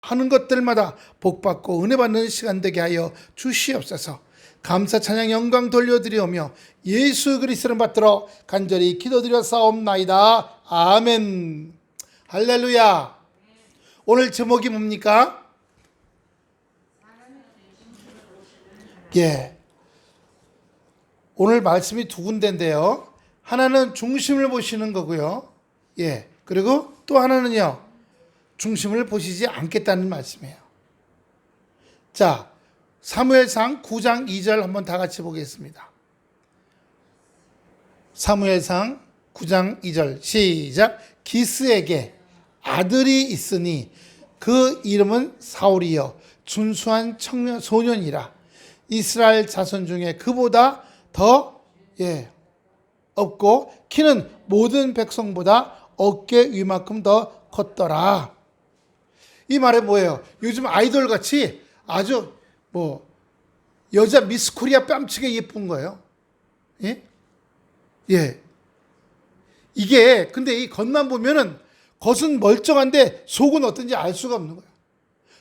하는 것들마다 복받고 은혜받는 시간 되게 하여 주시옵소서. 감사 찬양 영광 돌려드리오며 예수 그리스도를 받들어 간절히 기도드렸사옵나이다. 아멘. 할렐루야. 오늘 제목이 뭡니까? 예. 오늘 말씀이 두 군데인데요. 하나는 중심을 보시는 거고요. 예. 그리고 또 하나는요. 중심을 보시지 않겠다는 말씀이에요. 자, 사무엘상 9장 2절 한번 다 같이 보겠습니다. 사무엘상 9장 2절 시작. 기스에게 아들이 있으니 그 이름은 사울이요 준수한 소년이라. 이스라엘 자손 중에 그보다 더 없고 키는 모든 백성보다 어깨 위만큼 더 컸더라. 이 말은 뭐예요? 요즘 아이돌같이 아주 여자 미스 코리아 뺨치게 예쁜 거예요. 예? 예. 이게 근데 이 겉만 보면은 겉은 멀쩡한데 속은 어떤지 알 수가 없는 거예요.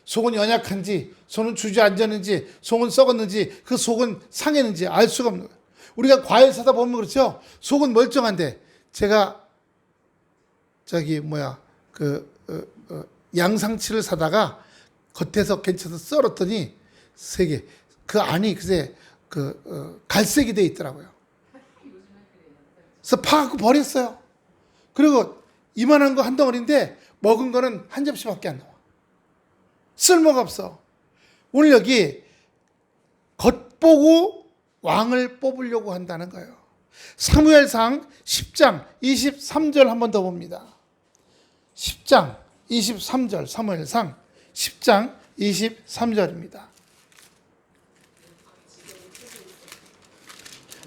속은 연약한지, 속은 주저앉았는지, 속은 썩었는지, 그 속은 상했는지 알 수가 없는 거예요. 우리가 과일 사다 보면 그렇죠. 속은 멀쩡한데 제가 양상치를 사다가 겉에서 괜찮아서 썰었더니 세개 그 안이 글쎄 갈색이 돼 있더라고요. 그래서 파갖고 버렸어요. 그리고 이만한 거 한 덩어리인데 먹은 거는 한 접시밖에 안 나와. 쓸모가 없어. 오늘 여기 겉보고 왕을 뽑으려고 한다는 거예요. 사무엘상 10장 23절 한 번 더 봅니다. 10장 23절 사무엘상 10장 23절입니다.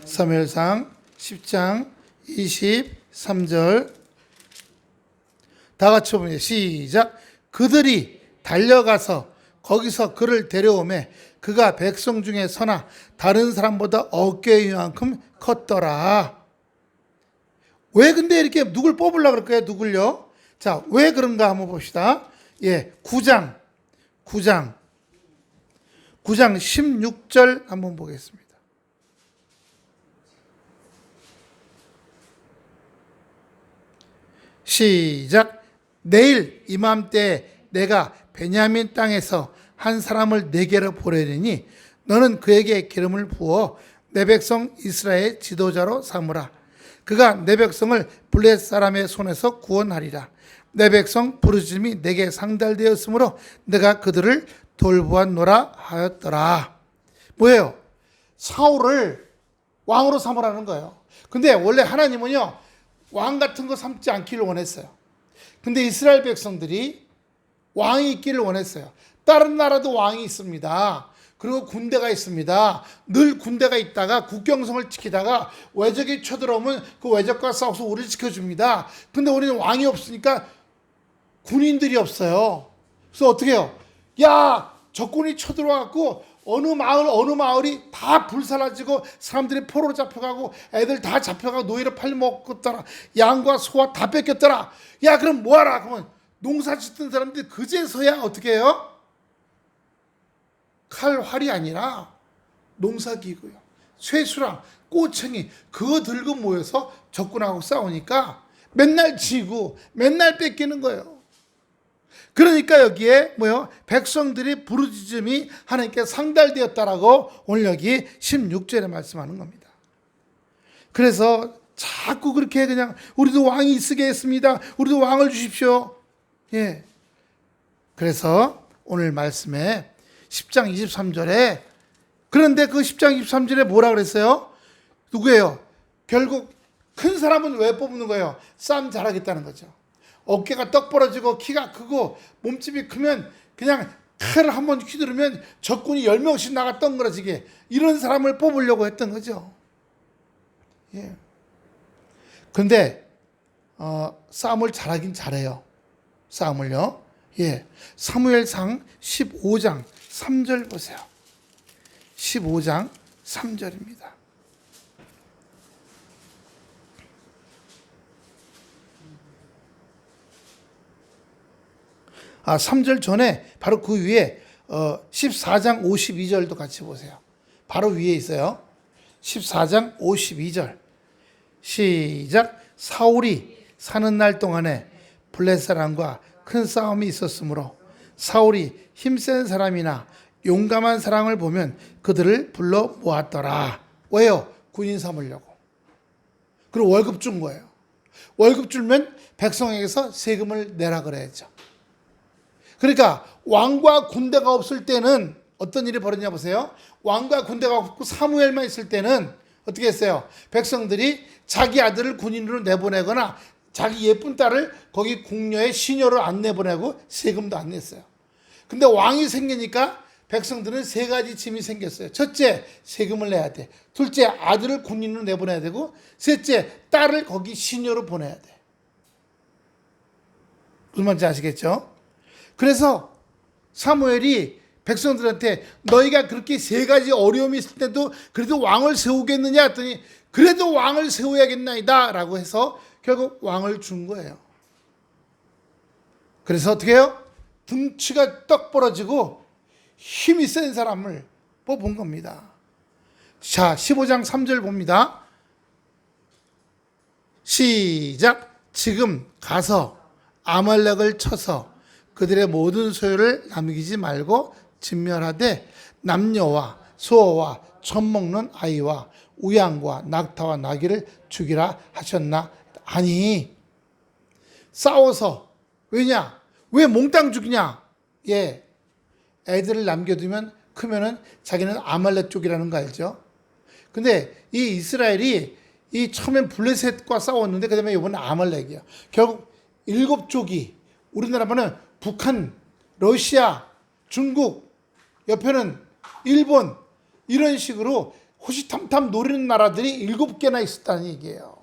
사무엘상 10장 23절 다 같이 보면 시작. 그들이 달려가서 거기서 그를 데려오매 그가 백성 중에 서나 다른 사람보다 어깨 위만큼 컸더라. 왜 근데 이렇게 누굴 뽑으려고 그럴까요? 누굴요? 자, 왜 그런가 한번 봅시다. 9장 16절 한번 보겠습니다. 시작. 내일 이맘때 내가 베냐민 땅에서 한 사람을 내게로 보내리니 너는 그에게 기름을 부어 내 백성 이스라엘 지도자로 삼으라. 그가 내 백성을 블렛 사람의 손에서 구원하리라. 내 백성 부르짖음이 내게 상달되었으므로 내가 그들을 돌보았노라 하였더라. 뭐예요? 사울을 왕으로 삼으라는 거예요. 근데 원래 하나님은요 왕 같은 거 삼지 않기를 원했어요. 근데 이스라엘 백성들이 왕이 있기를 원했어요. 다른 나라도 왕이 있습니다. 그리고 군대가 있습니다. 늘 군대가 있다가 국경성을 지키다가 외적이 쳐들어오면 그 외적과 싸워서 우리를 지켜줍니다. 근데 우리는 왕이 없으니까 군인들이 없어요. 그래서 어떻게 해요? 야, 적군이 쳐들어와갖고 어느 마을이 다 불살라지고 사람들이 포로로 잡혀가고 애들 다 잡혀가고 노예로 팔려먹었더라. 양과 소와 다 뺏겼더라. 야, 그럼 뭐하라? 그러면 농사 짓던 사람들이 그제서야 어떻게 해요? 칼, 활이 아니라 농사기구요. 쇠수랑 꼬챙이 그거 들고 모여서 적군하고 싸우니까 맨날 지고 맨날 뺏기는 거예요. 그러니까 여기에 백성들이 부르짖음이 하나님께 상달되었다라고 오늘 여기 16절에 말씀하는 겁니다. 그래서 자꾸 그렇게 그냥 우리도 왕이 있으게 했습니다. 우리도 왕을 주십시오. 예. 그래서 오늘 말씀에 10장 23절에 그런데 그 10장 23절에 뭐라 그랬어요? 누구예요? 결국 큰 사람은 왜 뽑는 거예요? 싸움 잘하겠다는 거죠. 어깨가 떡 벌어지고 키가 크고 몸집이 크면 그냥 칼을 한번 휘두르면 적군이 10명씩 나가 덩그러지게 이런 사람을 뽑으려고 했던 거죠. 예. 그런데 싸움을 잘하긴 잘해요. 싸움을요. 예. 사무엘상 15장 3절 보세요. 15장 3절입니다. 3절 전에 바로 그 위에 14장 52절도 같이 보세요. 바로 위에 있어요. 14장 52절 시작. 사울이 사는 날 동안에 블레셋 사람과 큰 싸움이 있었으므로 사울이 힘센 사람이나 용감한 사람을 보면 그들을 불러 모았더라. 왜요? 군인 삼으려고. 그리고 월급 준 거예요. 월급 주면 백성에게서 세금을 내라 그래야죠. 그러니까 왕과 군대가 없을 때는 어떤 일이 벌어지냐 보세요. 왕과 군대가 없고 사무엘만 있을 때는 어떻게 했어요? 백성들이 자기 아들을 군인으로 내보내거나 자기 예쁜 딸을 거기 궁녀의 시녀로 안 내보내고 세금도 안 냈어요. 근데 왕이 생기니까 백성들은 세 가지 짐이 생겼어요. 첫째, 세금을 내야 돼. 둘째, 아들을 군인으로 내보내야 되고, 셋째, 딸을 거기 시녀로 보내야 돼. 무슨 말인지 아시겠죠? 그래서 사무엘이 백성들한테 너희가 그렇게 세 가지 어려움이 있을 때도 그래도 왕을 세우겠느냐 했더니 그래도 왕을 세워야겠나이다 라고 해서 결국 왕을 준 거예요. 그래서 어떻게 해요? 등치가 떡 벌어지고 힘이 센 사람을 뽑은 겁니다. 자, 15장 3절 봅니다. 시작. 지금 가서 아말렉을 쳐서 그들의 모든 소유를 남기지 말고 진멸하되 남녀와 소와 젖 먹는 아이와 우양과 낙타와 나귀를 죽이라 하셨나? 아니, 싸워서. 왜냐? 왜 몽땅 죽이냐? 예, 애들을 남겨두면 크면은 자기는 아말렉 쪽이라는 거 알죠? 근데 이 이스라엘이 이 처음엔 블레셋과 싸웠는데 그 다음에 이번에 아말렉이야. 결국 7쪽이, 우리나라는 북한, 러시아, 중국, 옆에는 일본, 이런 식으로 호시탐탐 노리는 나라들이 7개나 있었다는 얘기예요.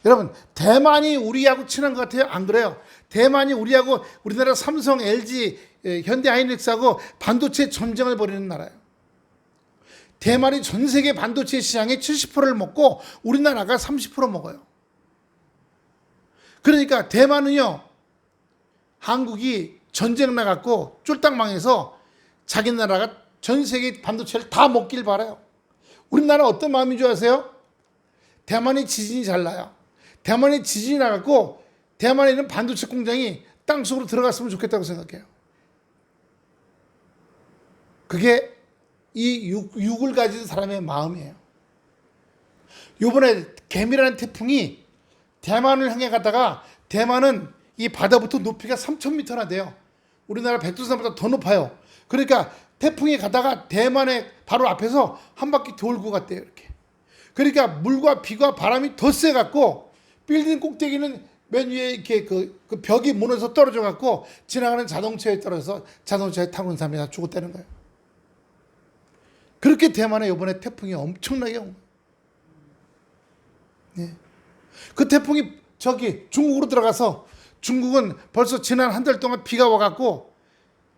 여러분, 대만이 우리하고 친한 것 같아요? 안 그래요? 대만이 우리하고, 우리나라 삼성, LG, 현대하이닉스하고 반도체 전쟁을 벌이는 나라예요. 대만이 전 세계 반도체 시장의 70%를 먹고 우리나라가 30% 먹어요. 그러니까 대만은요, 한국이 전쟁 나갖고 쫄딱 망해서 자기 나라가 전 세계 반도체를 다 먹길 바라요. 우리나라 어떤 마음인 줄 아세요? 대만이 지진이 잘 나요. 대만에 지진이 나갖고 대만에 있는 반도체 공장이 땅속으로 들어갔으면 좋겠다고 생각해요. 그게 이 육을 가진 사람의 마음이에요. 요번에 개미라는 태풍이 대만을 향해 가다가 대만은 이 바다부터 높이가 3,000m나 돼요. 우리나라 백두산보다 더 높아요. 그러니까 태풍이 가다가 대만의 바로 앞에서 한 바퀴 돌고 갔대요. 이렇게. 그러니까 물과 비가 바람이 더 세갖고 빌딩 꼭대기는 맨 위에 이렇게 그 벽이 무너져서 떨어져 갖고 지나가는 자동차에 떨어져서 자동차에 타고 있는 사람이 다 죽었다는 거예요. 그렇게 대만에 이번에 태풍이 엄청나게 온 거예요. 네. 그 태풍이 저기 중국으로 들어가서 중국은 벌써 지난 한 달 동안 비가 와갖고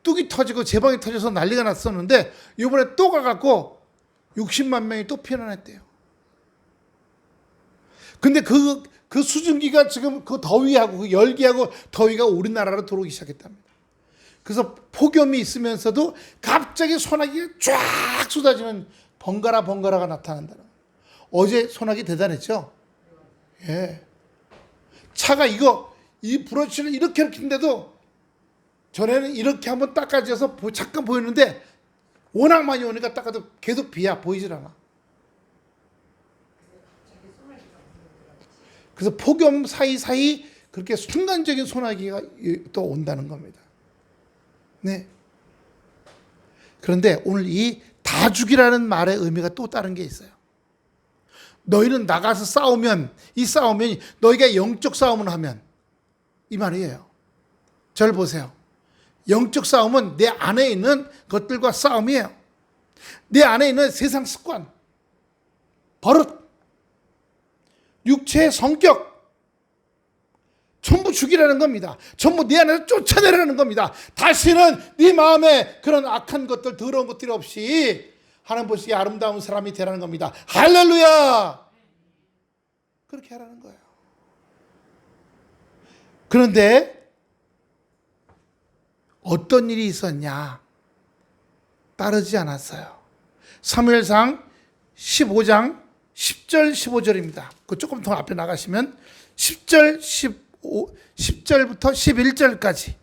뚝이 터지고 제방이 터져서 난리가 났었는데 이번에 또 가갖고 60만 명이 또 피난했대요. 근데 그 수증기가 지금 그 더위하고 그 열기하고 더위가 우리나라로 들어오기 시작했답니다. 그래서 폭염이 있으면서도 갑자기 소나기가 쫙 쏟아지는 번갈아가 나타난다는 거예요. 어제 소나기 대단했죠? 예. 차가 이 브러쉬를 이렇게 했는데도 전에는 이렇게 한번 닦아져서 잠깐 보이는데 워낙 많이 오니까 닦아도 계속 비야 보이질 않아. 그래서 폭염 사이사이 그렇게 순간적인 소나기가 또 온다는 겁니다. 네. 그런데 오늘 이 다죽이라는 말의 의미가 또 다른 게 있어요. 너희는 나가서 싸우면 이 싸움이 너희가 영적 싸움을 하면 이 말이에요. 저를 보세요. 영적 싸움은 내 안에 있는 것들과 싸움이에요. 내 안에 있는 세상 습관, 버릇, 육체의 성격 전부 죽이라는 겁니다. 전부 네 안에서 쫓아내라는 겁니다. 다시는 네 마음에 그런 악한 것들, 더러운 것들이 없이 하나님 보시기에 아름다운 사람이 되라는 겁니다. 할렐루야! 그렇게 하라는 거예요. 그런데 어떤 일이 있었냐? 따르지 않았어요. 사무엘상 15장 10절 15절입니다. 그 조금 더 앞에 나가시면 10절부터 11절까지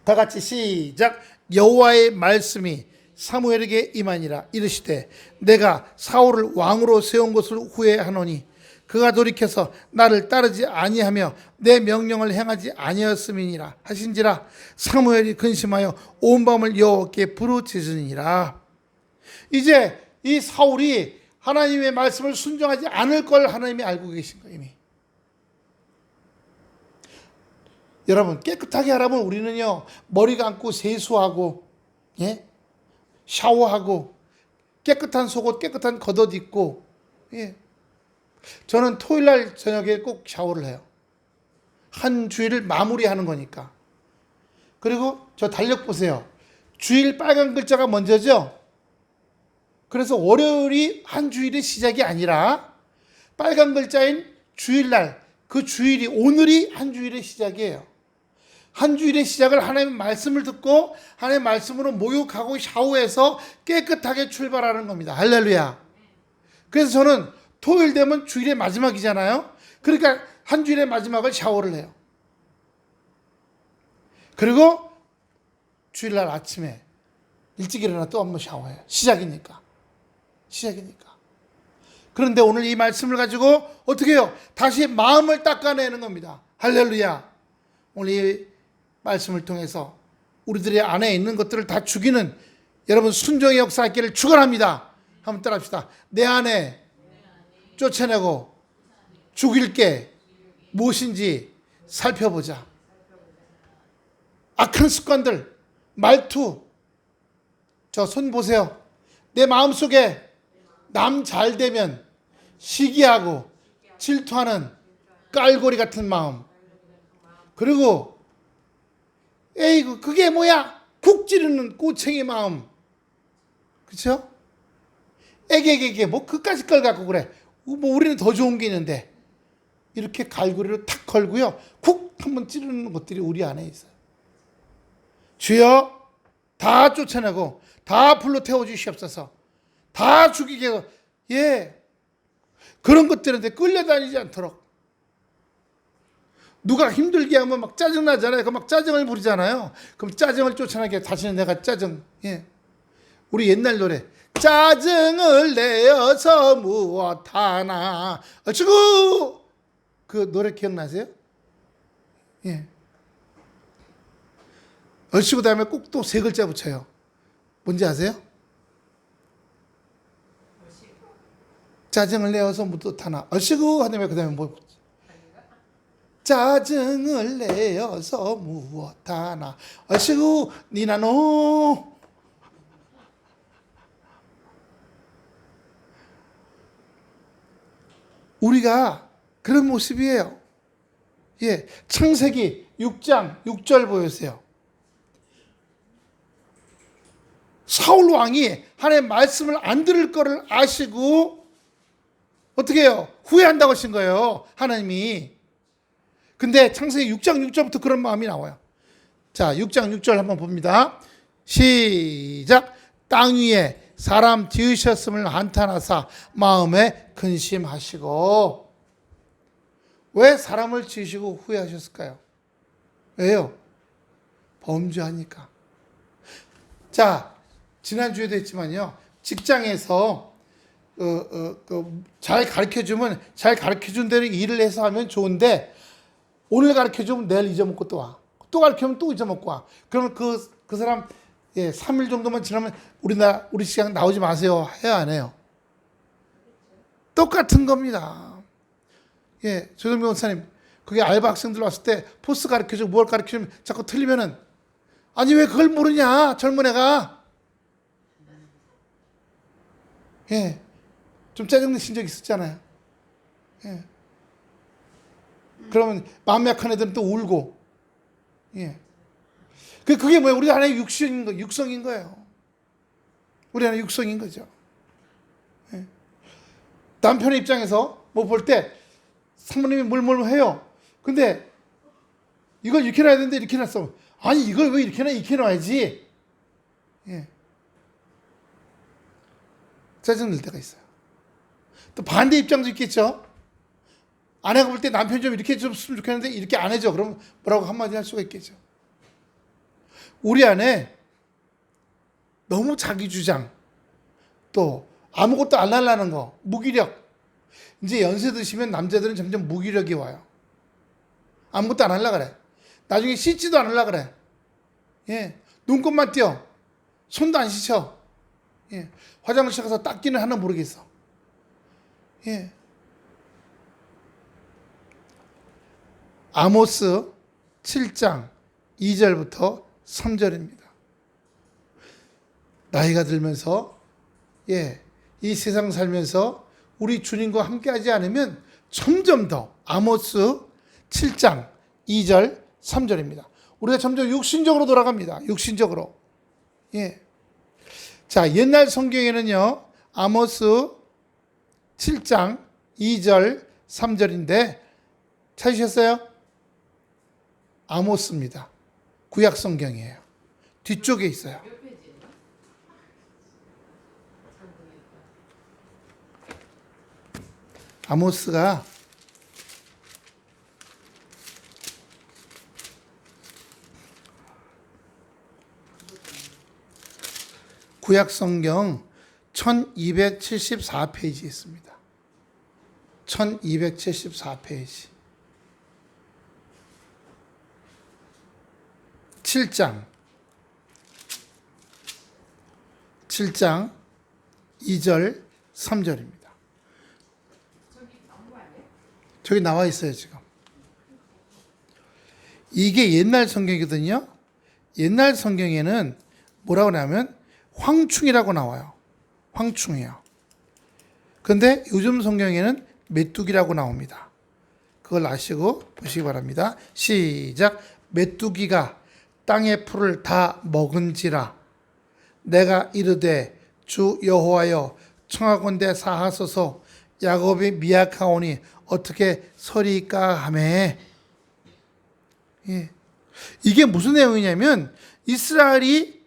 다 같이 시작. 여호와의 말씀이 사무엘에게 임하니라. 이르시되 내가 사울을 왕으로 세운 것을 후회하노니 그가 돌이켜서 나를 따르지 아니하며 내 명령을 행하지 아니하였음이니라 하신지라. 사무엘이 근심하여 온 밤을 여호와께 부르짖으니라. 이제 이 사울이 하나님의 말씀을 순종하지 않을 걸 하나님이 알고 계신 거예요. 이미. 여러분, 깨끗하게 하라면 우리는요, 머리 감고 세수하고, 예? 샤워하고, 깨끗한 속옷, 깨끗한 겉옷 입고, 예. 저는 토요일 날 저녁에 꼭 샤워를 해요. 한 주일을 마무리하는 거니까. 그리고 저 달력 보세요. 주일 빨간 글자가 먼저죠? 그래서 월요일이 한 주일의 시작이 아니라 빨간 글자인 주일날, 그 주일이, 오늘이 한 주일의 시작이에요. 한 주일의 시작을 하나님의 말씀을 듣고 하나님의 말씀으로 목욕하고 샤워해서 깨끗하게 출발하는 겁니다. 할렐루야. 그래서 저는 토요일 되면 주일의 마지막이잖아요. 그러니까 한 주일의 마지막을 샤워를 해요. 그리고 주일날 아침에 일찍 일어나 또 한번 샤워해요. 시작이니까. 그런데 오늘 이 말씀을 가지고 어떻게 해요? 다시 마음을 닦아내는 겁니다. 할렐루야. 오늘 이 말씀을 통해서 우리들의 안에 있는 것들을 다 죽이는 여러분 순종의 역사 있기를 축원합니다. 한번 따라합시다. 내 안에 쫓아내고 죽일 게 무엇인지 살펴보자. 악한 습관들, 말투, 저 손 보세요. 내 마음속에 남 잘 되면 시기하고 질투하는 깔고리 같은 마음. 그리고 에이구 그게 뭐야? 쿡 찌르는 꼬챙이 마음. 그렇죠? 에게게게 뭐 그까짓 걸 갖고 그래. 뭐 우리는 더 좋은 게 있는데. 이렇게 갈고리를 탁 걸고요. 쿡 한번 찌르는 것들이 우리 안에 있어요. 주여 다 쫓아내고 다 불로 태워주시옵소서. 다 죽이게 하고, 예. 그런 것들한테 끌려다니지 않도록. 누가 힘들게 하면 막 짜증나잖아요. 그 막 짜증을 부리잖아요. 그럼 짜증을 쫓아내게 다시는 내가 짜증. 예. 우리 옛날 노래. 짜증을 내어서 무엇하나. 어쩌고! 그 노래 기억나세요? 예. 얼씨구 다음에 꼭 또 세 글자 붙여요. 뭔지 아세요? 짜증을 내어서 무엇하나. 얼씨구 하다음에 그 다음에 뭐 붙여? 짜증을 내어서 무엇하나. 얼씨구 니나노. 우리가 그런 모습이에요. 예, 창세기 6장 6절 보여주세요. 사울 왕이 하나님의 말씀을 안 들을 거를 아시고 어떻게 해요? 후회한다고 하신 거예요. 하나님이. 근데 창세기 6장 6절부터 그런 마음이 나와요. 자, 6장 6절 한번 봅니다. 시작. 땅 위에 사람 지으셨음을 한탄하사 마음에 근심하시고. 왜 사람을 지으시고 후회하셨을까요? 왜요? 범죄하니까. 자, 지난주에도 했지만요. 직장에서 잘 가르쳐주면 잘 가르쳐준 대로 일을 해서 하면 좋은데 오늘 가르쳐주면 내일 잊어먹고 또 와. 또 가르쳐주면 또 잊어먹고 와. 그러면 그 사람 3일 정도만 지나면 우리 시간 나오지 마세요. 해야 안 해요? 똑같은 겁니다. 예, 조정민 원사님, 그게 알바 학생들 왔을 때 포스 가르쳐주고 뭘 가르쳐주면 자꾸 틀리면은 아니 왜 그걸 모르냐 젊은 애가. 예, 좀 짜증내신 적 있었잖아요. 예. 그러면 마음 약한 애들은 또 울고. 예. 그게 뭐예요? 우리 안에 육성인 거예요. 우리 안에 육성인 거죠. 예. 남편의 입장에서 뭐 볼 때 사모님이 뭘 해요. 근데 이걸 이렇게 놔야 되는데 이렇게 놨어. 아니 이걸 왜 이렇게 놔? 이렇게 놔야지. 예. 짜증날 때가 있어요. 또 반대 입장도 있겠죠. 아내가 볼 때 남편 좀 이렇게 줬으면 좋겠는데 이렇게 안 해줘. 그럼 뭐라고 한마디 할 수가 있겠죠. 우리 안에 너무 자기 주장, 또 아무것도 안 하려는 거, 무기력. 이제 연세 드시면 남자들은 점점 무기력이 와요. 아무것도 안 하려고 그래. 나중에 씻지도 않으려고 그래. 예. 눈곱만 띄어. 손도 안 씻어. 예. 화장실 가서 닦기는 하나 모르겠어. 예. 아모스 7장 2절부터 3절입니다. 나이가 들면서 이 세상 살면서 우리 주님과 함께하지 않으면 점점 더 아모스 7장 2절 3절입니다. 우리가 점점 육신적으로 돌아갑니다. 육신적으로. 자, 옛날 성경에는요. 아모스 7장 2절 3절인데 찾으셨어요? 아모스입니다. 구약 성경이에요. 뒤쪽에 있어요. 아모스가 구약 성경 1274페이지에 있습니다. 1274페이지. 7장 2절 3절입니다. 저기 나와 있어요, 지금. 이게 옛날 성경이거든요. 옛날 성경에는 뭐라고 하냐면 황충이라고 나와요. 황충이요. 그런데 요즘 성경에는 메뚜기라고 나옵니다. 그걸 아시고 보시기 바랍니다. 시작. 메뚜기가 땅의 풀을 다 먹은지라 내가 이르되 주 여호와여 청하건대 사하소서 야곱이 미약하오니 어떻게 서리까 하매. 이게 무슨 내용이냐면 이스라엘이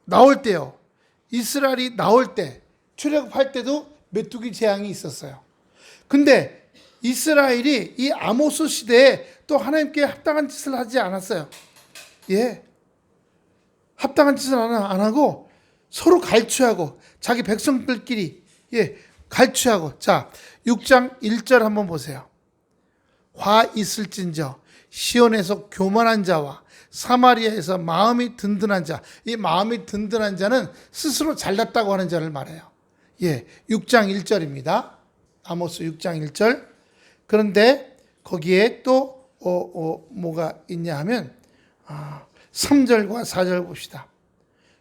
나올 때요. 이스라엘이 나올 때 출애굽할 때도 메뚜기 재앙이 있었어요. 근데 이스라엘이 이 아모스 시대에 또 하나님께 합당한 짓을 하지 않았어요. 합당한 짓을 안 하고 서로 갈취하고 자기 백성들끼리 갈취하고. 자, 6장 1절 한번 보세요. 화 있을진저 시온에서 교만한 자와 사마리아에서 마음이 든든한 자. 이 마음이 든든한 자는 스스로 잘났다고 하는 자를 말해요. 6장 1절입니다. 아모스 6장 1절. 그런데 거기에 또 뭐가 있냐 하면 3절과 4절 봅시다.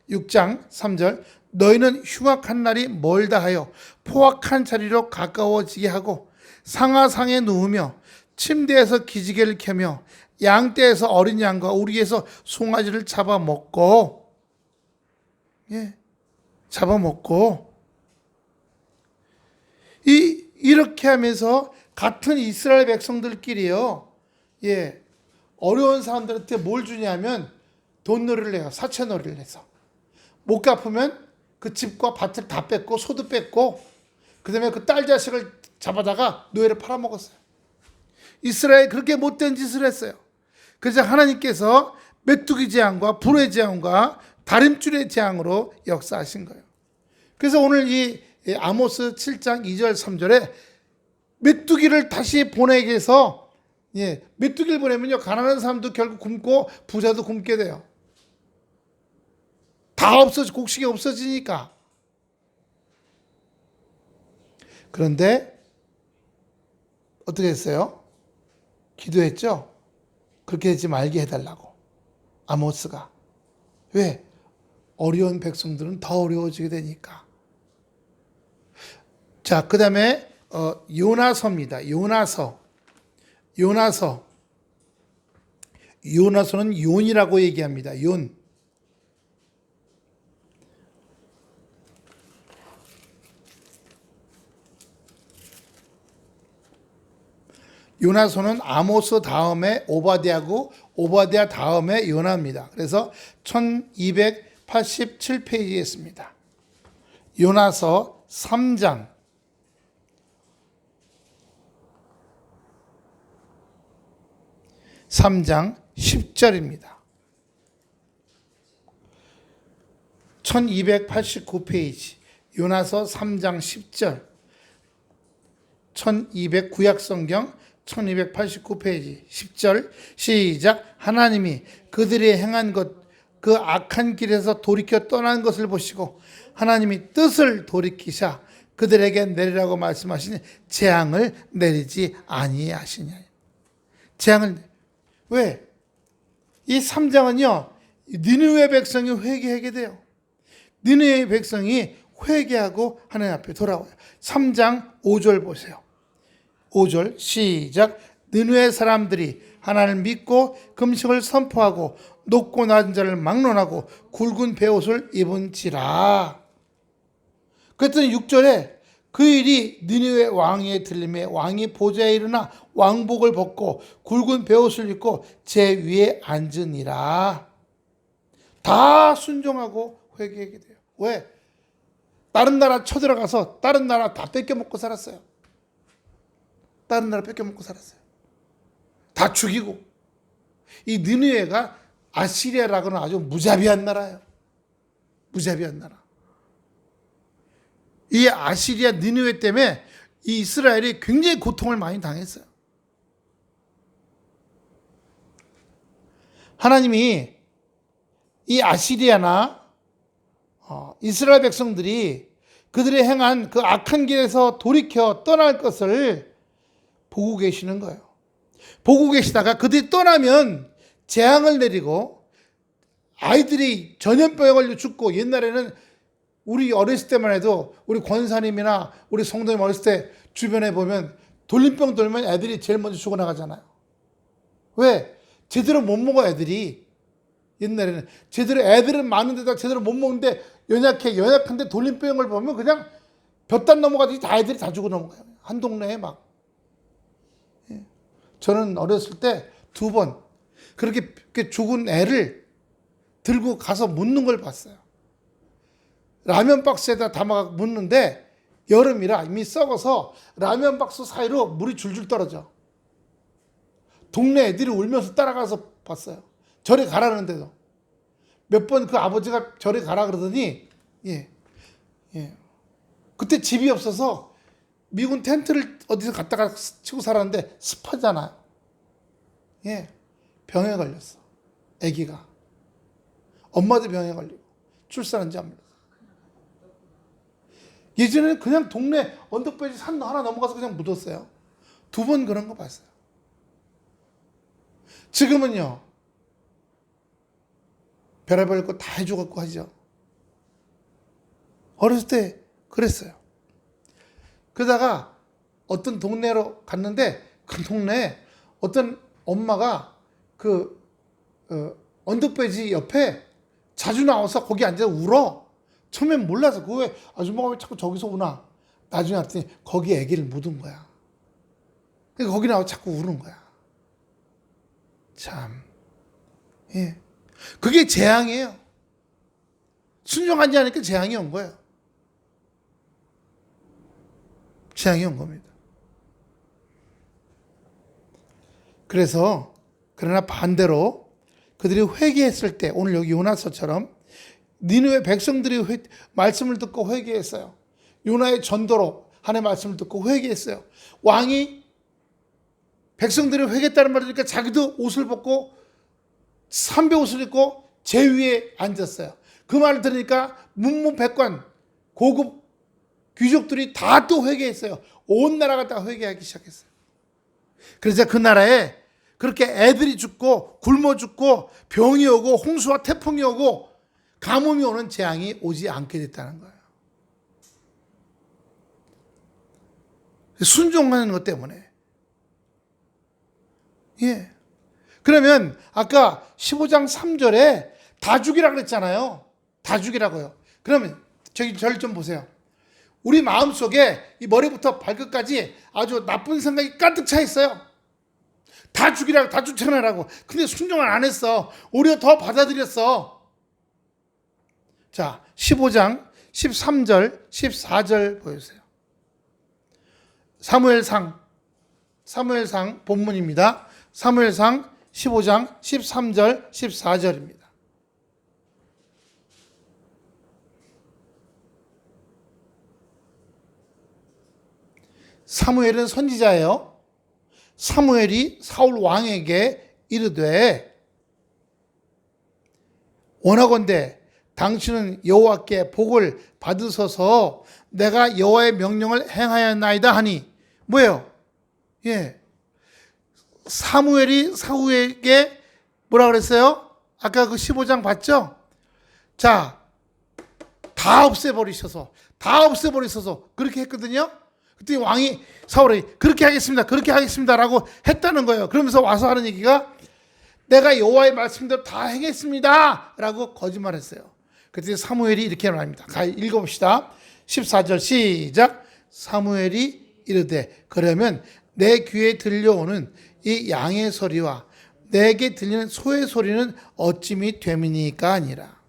6장 3절. 너희는 흉악한 날이 멀다 하여 포악한 자리로 가까워지게 하고 상하상에 누우며 침대에서 기지개를 켜며 양떼에서 어린 양과 우리에서 송아지를 잡아먹고 이렇게 하면서 같은 이스라엘 백성들끼리요. 어려운 사람들한테 뭘 주냐면 돈놀이를 해요. 사채놀이를 해서. 못 갚으면 그 집과 밭을 다 뺏고 소도 뺏고 그다음에 그 딸 자식을 잡아다가 노예를 팔아먹었어요. 이스라엘 그렇게 못된 짓을 했어요. 그래서 하나님께서 메뚜기 재앙과 불의 재앙과 다림줄의 재앙으로 역사하신 거예요. 그래서 오늘 이 아모스 7장 2절 3절에 메뚜기를 다시 보내게 해서 메뚜기를 보내면요 가난한 사람도 결국 굶고 부자도 굶게 돼요. 다 곡식이 없어지니까. 그런데 어떻게 했어요? 기도했죠? 그렇게 하지 말게 해달라고. 아모스가. 왜? 어려운 백성들은 더 어려워지게 되니까. 자, 그 다음에 요나서입니다. 요나서는 요이라고 얘기합니다. 용. 요나서는 아모스 다음에 오바댜고 오바댜 다음에 요나입니다. 그래서 1287페이지에 있습니다. 요나서 3장 10절입니다. 1289페이지 요나서 3장 10절 1200 구약성경 1289페이지 10절 시작. 하나님이 그들이 행한 것 그 악한 길에서 돌이켜 떠난 것을 보시고 하나님이 뜻을 돌이키사 그들에게 내리라고 말씀하시니 재앙을 내리지 아니하시냐. 재앙을 왜? 이 3장은요 니느웨 백성이 회개하게 돼요. 니느웨 백성이 회개하고 하나님 앞에 돌아와요. 3장 5절 보세요. 5절 시작. 느느웨 사람들이 하나님을 믿고 금식을 선포하고 높고 낮은 자를 막론하고 굵은 베옷을 입은지라. 그랬더니 6절에 그 일이 니느웨 왕의 들림에 왕이 보좌에 일어나 왕복을 벗고 굵은 베옷을 입고 제 위에 앉으니라. 다 순종하고 회개하게 돼요. 왜? 다른 나라 쳐들어가서 다른 나라 다 뺏겨먹고 살았어요. 다른 나라 뺏겨먹고 살았어요. 다 죽이고. 이 느느웨가 아시리아라고는 아주 무자비한 나라예요. 무자비한 나라. 이 아시리아 느느웨 때문에 이 이스라엘이 굉장히 고통을 많이 당했어요. 하나님이 이 아시리아나 이스라엘 백성들이 그들이 행한 그 악한 길에서 돌이켜 떠날 것을 보고 계시는 거예요. 보고 계시다가 그들이 떠나면 재앙을 내리고 아이들이 전염병에 걸려 죽고, 옛날에는 우리 어렸을 때만 해도 우리 권사님이나 우리 성도님 어렸을 때 주변에 보면 돌림병 돌면 애들이 제일 먼저 죽어나가잖아요. 왜? 제대로 못 먹어 애들이. 옛날에는 제대로 애들은 많은데다 제대로 못 먹는데 연약한데 돌림병을 보면 그냥 볕단 넘어가듯이 다 애들이 다 죽어 넘어가요. 한 동네에 막. 저는 어렸을 때 2번 그렇게 죽은 애를 들고 가서 묻는 걸 봤어요. 라면 박스에다 담아 묻는데 여름이라 이미 썩어서 라면 박스 사이로 물이 줄줄 떨어져. 동네 애들이 울면서 따라가서 봤어요. 저리 가라는데도. 몇 번 그 아버지가 저리 가라 그러더니 그때 집이 없어서 미군 텐트를 어디서 갖다가 치고 살았는데 습하잖아요. 병에 걸렸어. 아기가. 엄마도 병에 걸리고 출산한지 안 몰랐어. 예전에는 그냥 동네 언덕배지 산 하나 넘어가서 그냥 묻었어요. 2번 그런 거 봤어요. 지금은요, 별의별 거 다 해줘갖고 하죠. 어렸을 때 그랬어요. 그러다가 어떤 동네로 갔는데 그 동네에 어떤 엄마가 그 언덕배지 옆에 자주 나와서 거기 앉아서 울어. 처음엔 몰라서 그 왜 아줌마가 왜 자꾸 저기서 우나. 나중에 알았더니 거기 아기를 묻은 거야. 그러니까 거기 나와서 자꾸 우는 거야. 참. 그게 재앙이에요. 순종하지 않으니까 재앙이 온 거예요. 재앙이 온 겁니다. 그래서 그러나 반대로 그들이 회개했을 때, 오늘 여기 요나서처럼 니느웨 백성들이 말씀을 듣고 회개했어요. 요나의 전도로 하나님의 말씀을 듣고 회개했어요. 왕이 백성들이 회개했다는 말을 들으니까 자기도 옷을 벗고 삼배 옷을 입고 제 위에 앉았어요. 그 말을 들으니까 문무백관 고급 귀족들이 다 또 회개했어요. 온 나라가 다 회개하기 시작했어요. 그래서 그 나라에 그렇게 애들이 죽고 굶어 죽고 병이 오고 홍수와 태풍이 오고 가뭄이 오는 재앙이 오지 않게 됐다는 거예요. 순종하는 것 때문에. 그러면 아까 15장 3절에 다 죽이라고 그랬잖아요. 다 죽이라고요. 그러면 저를 좀 보세요. 우리 마음속에 이 머리부터 발끝까지 아주 나쁜 생각이 가득 차 있어요. 다 죽이라고, 다 쫓아내라고. 근데 순종을 안 했어. 오히려 더 받아들였어. 자, 15장 13절, 14절 보여주세요. 사무엘상 본문입니다. 사무엘상 15장 13절, 14절입니다. 사무엘은 선지자예요. 사무엘이 사울 왕에게 이르되 원하건대 당신은 여호와께 복을 받으소서 내가 여호와의 명령을 행하였나이다 하니 뭐예요? 예. 사무엘이 사울에게 뭐라 그랬어요? 아까 그 15장 봤죠? 자, 다 없애버리셔서 그렇게 했거든요. 그때 왕이 사울이 그렇게 하겠습니다 라고 했다는 거예요. 그러면서 와서 하는 얘기가 내가 여호와의 말씀대로 다 행했습니다 라고 거짓말했어요. 그때 사무엘이 이렇게 말합니다. 읽어봅시다. 14절 시작. 사무엘이 이르되 그러면 내 귀에 들려오는 이 양의 소리와 내게 들리는 소의 소리는 어찌미 됨이니까 아니라.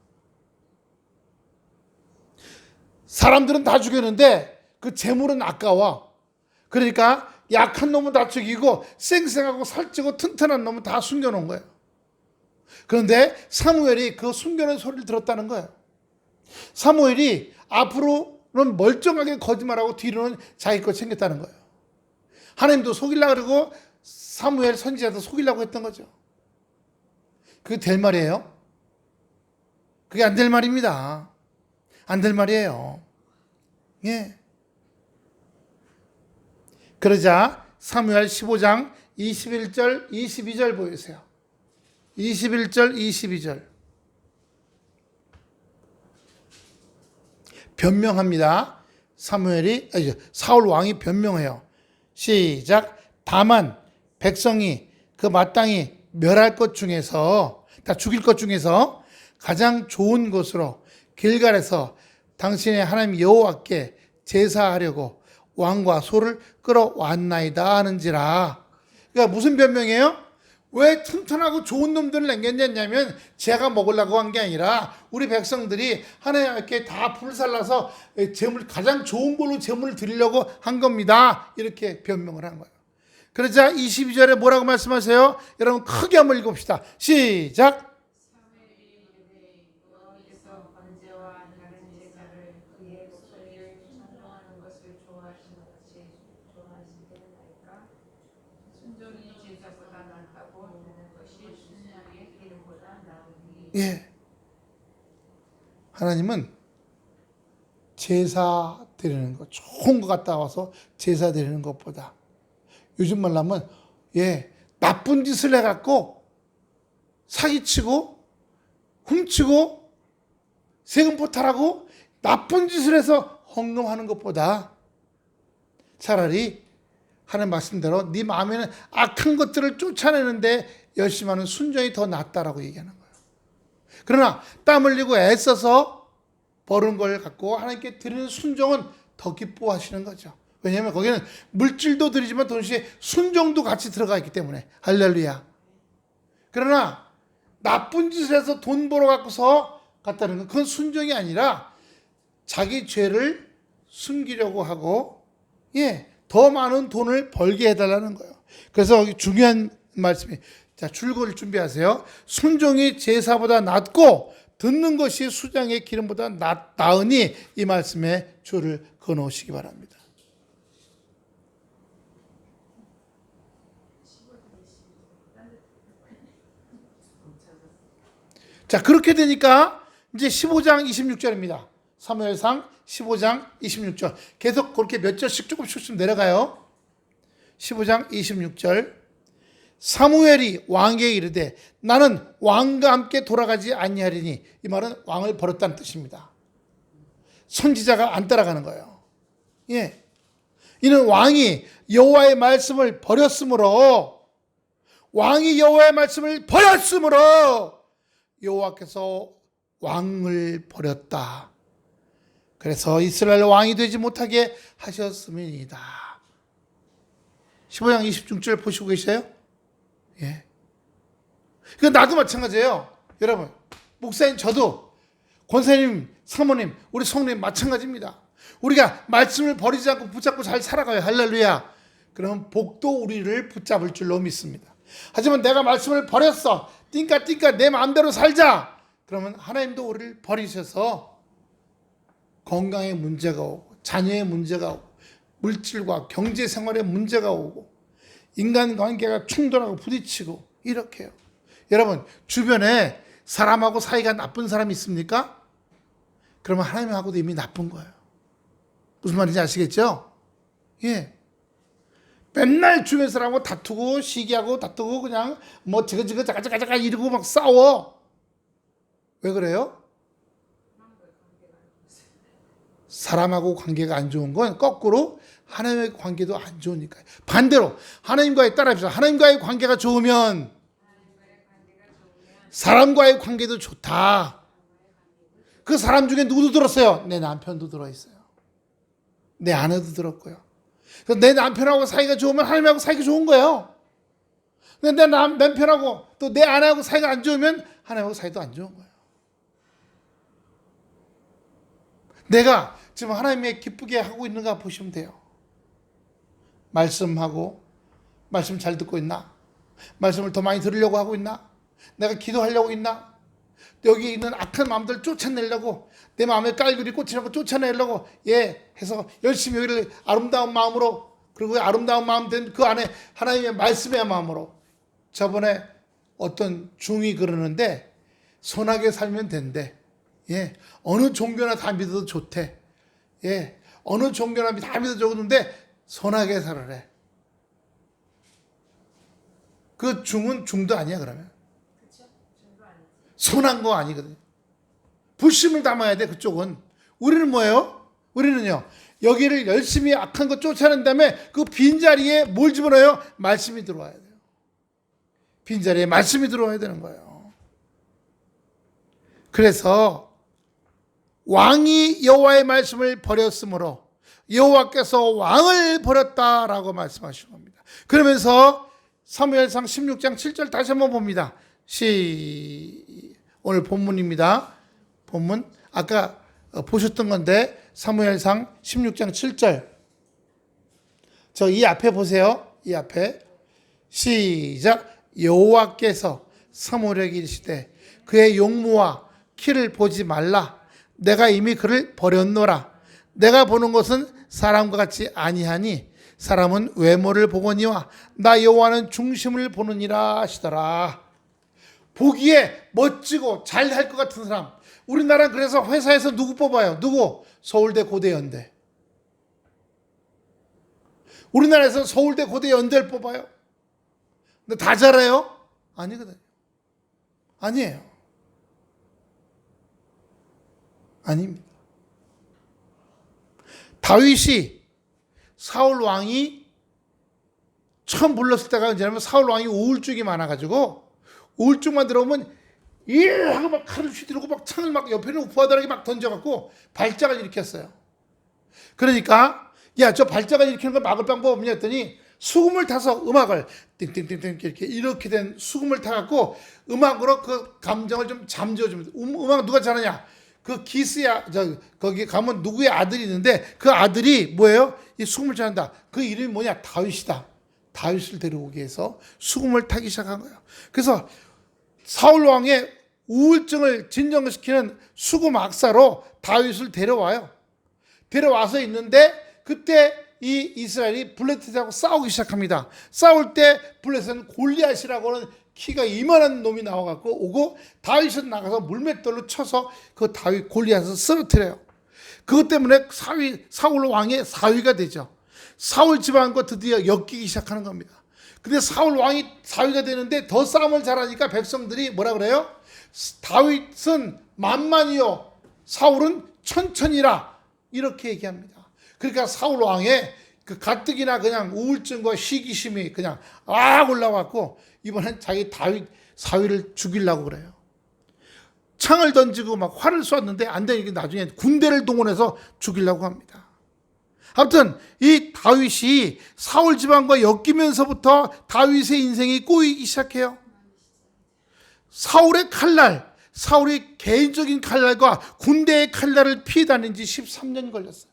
사람들은 다 죽였는데 그 재물은 아까워. 그러니까 약한 놈은 다 죽이고 쌩쌩하고 살찌고 튼튼한 놈은 다 숨겨놓은 거예요. 그런데 사무엘이 그 숨겨놓은 소리를 들었다는 거예요. 사무엘이 앞으로는 멀쩡하게 거짓말하고 뒤로는 자기 거 챙겼다는 거예요. 하나님도 속이려고 그러고 사무엘 선지자도 속이려고 했던 거죠. 그게 될 말이에요? 그게 안 될 말입니다. 안 될 말이에요. 예. 그러자 사무엘 15장 21절 22절 보여주세요. 21절 22절 변명합니다. 사울 왕이 변명해요. 시작. 다만 백성이 그 마땅히 멸할 것 중에서 다 죽일 것 중에서 가장 좋은 곳으로 길갈에서 당신의 하나님 여호와께 제사하려고 왕과 소를 끌어왔나이다 하는지라. 그러니까 무슨 변명이에요? 왜 튼튼하고 좋은 놈들을 남겼냐면 제가 먹으려고 한 게 아니라 우리 백성들이 하나님께 다 불살라서 가장 좋은 걸로 제물을 드리려고 한 겁니다. 이렇게 변명을 한 거예요. 그러자 22절에 뭐라고 말씀하세요? 여러분 크게 한번 읽읍시다. 시작. 예. 하나님은 제사 드리는 것, 좋은 거 갖다 와서 제사 드리는 것보다 요즘 말로 하면 나쁜 짓을 해갖고 사기치고 훔치고 세금 포탈하고 나쁜 짓을 해서 헌금하는 것보다 차라리 하는 말씀대로 네 마음에는 악한 것들을 쫓아내는데 열심히 하는 순종이 더 낫다라고 얘기하는 거예요. 그러나 땀 흘리고 애써서 버는 걸 갖고 하나님께 드리는 순종은 더 기뻐하시는 거죠. 왜냐하면 거기는 물질도 드리지만 동시에 순종도 같이 들어가 있기 때문에. 할렐루야. 그러나 나쁜 짓을 해서 돈 벌어 갖고서 갖다는 건 그건 순종이 아니라 자기 죄를 숨기려고 하고 더 많은 돈을 벌게 해달라는 거예요. 그래서 여기 중요한 말씀이 자, 줄거리를 준비하세요. 순종이 제사보다 낫고 듣는 것이 수장의 기름보다 나으니 이 말씀에 줄을 그어놓으시기 바랍니다. 자, 그렇게 되니까 이제 15장 26절입니다. 사무엘상 15장 26절. 계속 그렇게 몇 절씩 조금씩 내려가요. 15장 26절. 사무엘이 왕에게 이르되 나는 왕과 함께 돌아가지 아니하리니. 이 말은 왕을 버렸다는 뜻입니다. 선지자가 안 따라가는 거예요. 이는 왕이 여호와의 말씀을 버렸으므로 여호와께서 왕을 버렸다. 그래서 이스라엘 왕이 되지 못하게 하셨음이니이다. 15장 26절 보시고 계세요? 예. 그 나도 마찬가지예요. 여러분, 목사님 저도 권사님, 사모님, 우리 성도님 마찬가지입니다. 우리가 말씀을 버리지 않고 붙잡고 잘 살아가요. 할렐루야. 그러면 복도 우리를 붙잡을 줄로 믿습니다. 하지만 내가 말씀을 버렸어. 띵까 내 마음대로 살자. 그러면 하나님도 우리를 버리셔서 건강에 문제가 오고 자녀의 문제가 오고 물질과 경제 생활에 문제가 오고 인간관계가 충돌하고 부딪히고 이렇게요. 여러분, 주변에 사람하고 사이가 나쁜 사람이 있습니까? 그러면 하나님하고도 이미 나쁜 거예요. 무슨 말인지 아시겠죠? 예. 맨날 주변 사람하고 다투고 시기하고 다투고 그냥 뭐 지그지그 자가자가 이러고 막 싸워. 왜 그래요? 사람하고 관계가 안 좋은 건 거꾸로 하나님의 관계도 안 좋으니까요. 반대로 하나님과의 따라합시다. 하나님과의 관계가 좋으면 사람과의 관계도 좋다. 그 사람 중에 누구도 들었어요? 내 남편도 들어있어요. 내 아내도 들었고요. 그래서 내 남편하고 사이가 좋으면 하나님하고 사이가 좋은 거예요. 근데 내 남편하고 또 내 아내하고 사이가 안 좋으면 하나님하고 사이도 안 좋은 거예요. 내가 지금 하나님의 기쁘게 하고 있는가 보시면 돼요. 말씀하고 말씀 잘 듣고 있나? 말씀을 더 많이 들으려고 하고 있나? 내가 기도하려고 있나? 여기 있는 악한 마음들 쫓아내려고 내 마음에 깔그리 꽂히는 거 쫓아내려고 해서 열심히 여기를 아름다운 마음으로 그리고 아름다운 마음 된 그 안에 하나님의 말씀의 마음으로 저번에 어떤 중이 그러는데 선하게 살면 된대. 어느 종교나 다 믿어도 좋대. 어느 종교나 다 믿어도 좋은데 선하게 살아래. 그 중은 중도 아니야 그러면. 선한 거 아니거든요. 불심을 담아야 돼 그쪽은. 우리는 뭐예요? 우리는요. 여기를 열심히 악한 거 쫓아낸 다음에 그 빈자리에 뭘 집어넣어요? 말씀이 들어와야 돼요. 빈자리에 말씀이 들어와야 되는 거예요. 그래서 왕이 여호와의 말씀을 버렸으므로 여호와께서 왕을 버렸다라고 말씀하신 겁니다. 그러면서 사무엘상 16장 7절 다시 한번 봅니다. 오늘 본문입니다. 본문 아까 보셨던 건데 사무엘상 16장 7절 저 이 앞에 보세요. 이 앞에 시작. 여호와께서 사무엘에게 이르시되 그의 용모와 키를 보지 말라. 내가 이미 그를 버렸노라. 내가 보는 것은 사람과 같이 아니하니 사람은 외모를 보거니와 나 여호와는 중심을 보느니라 하시더라. 보기에 멋지고 잘 할 것 같은 사람. 우리나라는 그래서 회사에서 누구 뽑아요? 누구? 서울대 고대연대. 우리나라에서 서울대 고대연대를 뽑아요. 근데 다 잘해요? 아니거든요. 아니에요. 아닙니다. 다윗이 사울 왕이 처음 불렀을 때가 언제냐면 사울 왕이 우울증이 많아가지고 우울증만 들어오면 하고 막 칼을 휘두르고 막 창을 막 옆에는 우파다라게 막 던져갖고 발작을 일으켰어요. 그러니까 야 저 발작을 일으키는 걸 막을 방법 없냐 했더니 수금을 타서 음악을 띵띵띵띵 이렇게 된 수금을 타갖고 음악으로 그 감정을 좀 잠재워줍니다. 음악 누가 잘하냐? 그 기스야 거기 가면 누구의 아들이 있는데 그 아들이 뭐예요? 이 수금을 잘한다. 그 이름이 뭐냐? 다윗이다. 다윗을 데려오기 위해서 수금을 타기 시작한 거예요. 그래서 사울 왕의 우울증을 진정시키는 수금 악사로 다윗을 데려와요. 데려와서 있는데 그때 이 이스라엘이 블레셋하고 싸우기 시작합니다. 싸울 때 블레셋은 골리앗이라고 하는 키가 이만한 놈이 나와갖고 오고 다윗은 나가서 물맷돌로 쳐서 그 다윗 골리앗을 쓰러뜨려요. 그것 때문에 사울 왕의 사위가 되죠. 사울 집안과 드디어 엮이기 시작하는 겁니다. 근데 사울 왕이 사위가 되는데 더 싸움을 잘하니까 백성들이 뭐라 그래요? 다윗은 만만이요 사울은 천천히라 이렇게 얘기합니다. 그러니까 사울 왕의 그 가뜩이나 그냥 우울증과 시기심이 그냥 올라왔고 이번엔 자기 다윗 사위를 죽이려고 그래요. 창을 던지고 막 활을 쏘았는데 안 되니까 나중에 군대를 동원해서 죽이려고 합니다. 아무튼 이 다윗이 사울 집안과 엮이면서부터 다윗의 인생이 꼬이기 시작해요. 사울의 칼날, 사울이 개인적인 칼날과 군대의 칼날을 피해 다닌 지 13년 걸렸어요.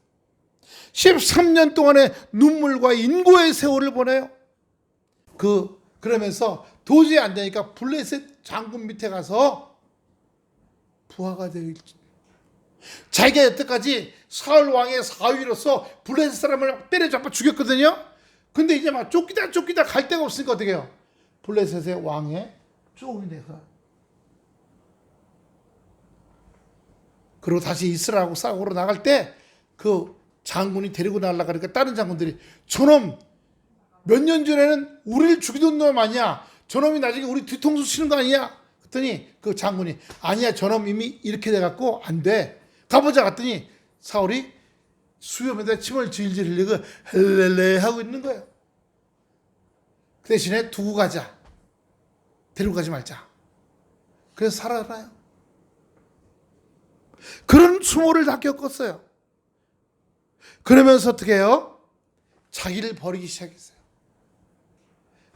13년 동안의 눈물과 인고의 세월을 보내요. 그러면서 도저히 안 되니까 블레셋 장군 밑에 가서 부하가 되어 있지. 자기가 여태까지 사울 왕의 사위로서 블레셋 사람을 때려잡아 죽였거든요. 근데 이제 막 쫓기다 갈 데가 없으니까 어떻게 해요? 블레셋의 왕의 쪼음이 돼서. 그리고 다시 이스라엘하고 싸우러 나갈 때 그 장군이 데리고 나가니까 다른 장군들이 저놈 몇 년 전에는 우리를 죽이던 놈 아니야? 저놈이 나중에 우리 뒤통수 치는 거 아니야? 그랬더니 그 장군이 아니야, 저놈 이미 이렇게 돼갖고 안 돼. 가보자 갔더니 사울이 수염에다 침을 질질 흘리고 헬렐레 하고 있는 거예요. 그 대신에 두고 가자. 데리고 가지 말자. 그래서 살아나요. 그런 수모를 다 겪었어요. 그러면서 어떻게 해요? 자기를 버리기 시작했어요.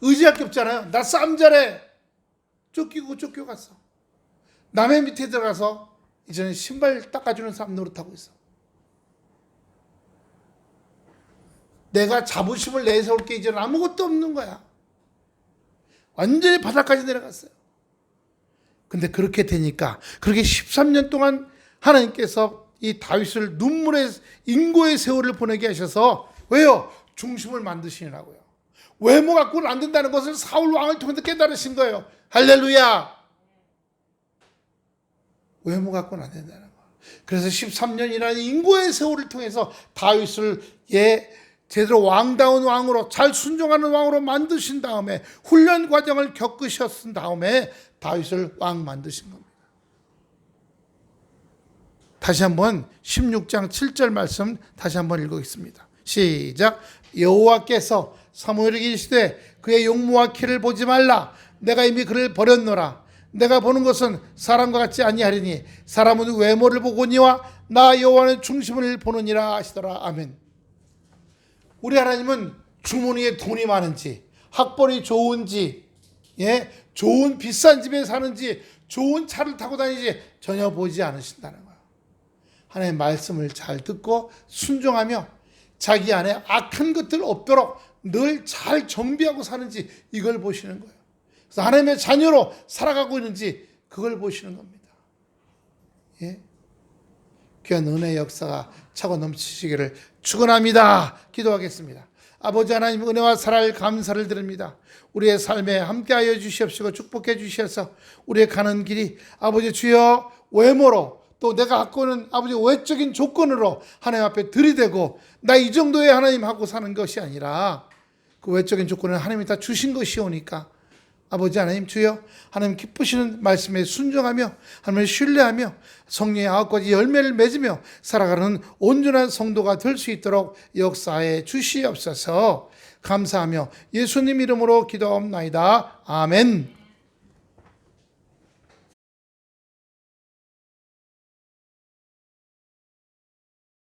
의지할 게 없잖아요. 나 싸움 잘해. 쫓겨갔어. 남의 밑에 들어가서 이제는 신발 닦아주는 사람 노릇하고 있어. 내가 자부심을 내세울 게 이제는 아무것도 없는 거야. 완전히 바닥까지 내려갔어요. 근데 그렇게 되니까 그렇게 13년 동안 하나님께서 이 다윗을 눈물의 인고의 세월을 보내게 하셔서 왜요? 중심을 만드시라고요. 외모 갖고는 안 된다는 것을 사울 왕을 통해서 깨달으신 거예요. 할렐루야. 외모 갖고는 안 된다는 거. 그래서 13년이라는 인고의 세월을 통해서 다윗을 제대로 왕다운 왕으로 잘 순종하는 왕으로 만드신 다음에 훈련 과정을 겪으셨은 다음에 다윗을 왕 만드신 겁니다. 다시 한번 16장 7절 말씀 다시 한번 읽겠습니다. 시작. 여호와께서 사무엘에게 이르시되 그의 용모와 키를 보지 말라. 내가 이미 그를 버렸노라. 내가 보는 것은 사람과 같지 아니하리니 사람은 외모를 보거니와 나 여호와는 중심을 보느니라 하시더라. 아멘. 우리 하나님은 주머니에 돈이 많은지, 학벌이 좋은지, 좋은 비싼 집에 사는지, 좋은 차를 타고 다니지 전혀 보지 않으신다는 거예요. 하나님의 말씀을 잘 듣고 순종하며 자기 안에 악한 것들 없도록 늘 잘 정비하고 사는지 이걸 보시는 거예요. 그래서 하나님의 자녀로 살아가고 있는지 그걸 보시는 겁니다. 귀한 은혜의 역사가 차고 넘치시기를 축원합니다. 기도하겠습니다. 아버지 하나님, 은혜와 사랑을 감사를 드립니다. 우리의 삶에 함께하여 주시옵시고 축복해 주셔서 우리의 가는 길이 아버지 주여 외모로 또 내가 갖고 있는 아버지 외적인 조건으로 하나님 앞에 들이대고 나 이 정도의 하나님 하고 사는 것이 아니라 그 외적인 조건을 하나님이 다 주신 것이오니까 아버지 하나님 주여 하나님 기쁘시는 말씀에 순종하며 하나님을 신뢰하며 성령의 9가지 열매를 맺으며 살아가는 온전한 성도가 될 수 있도록 역사해 주시옵소서. 감사하며 예수님 이름으로 기도하옵나이다. 아멘.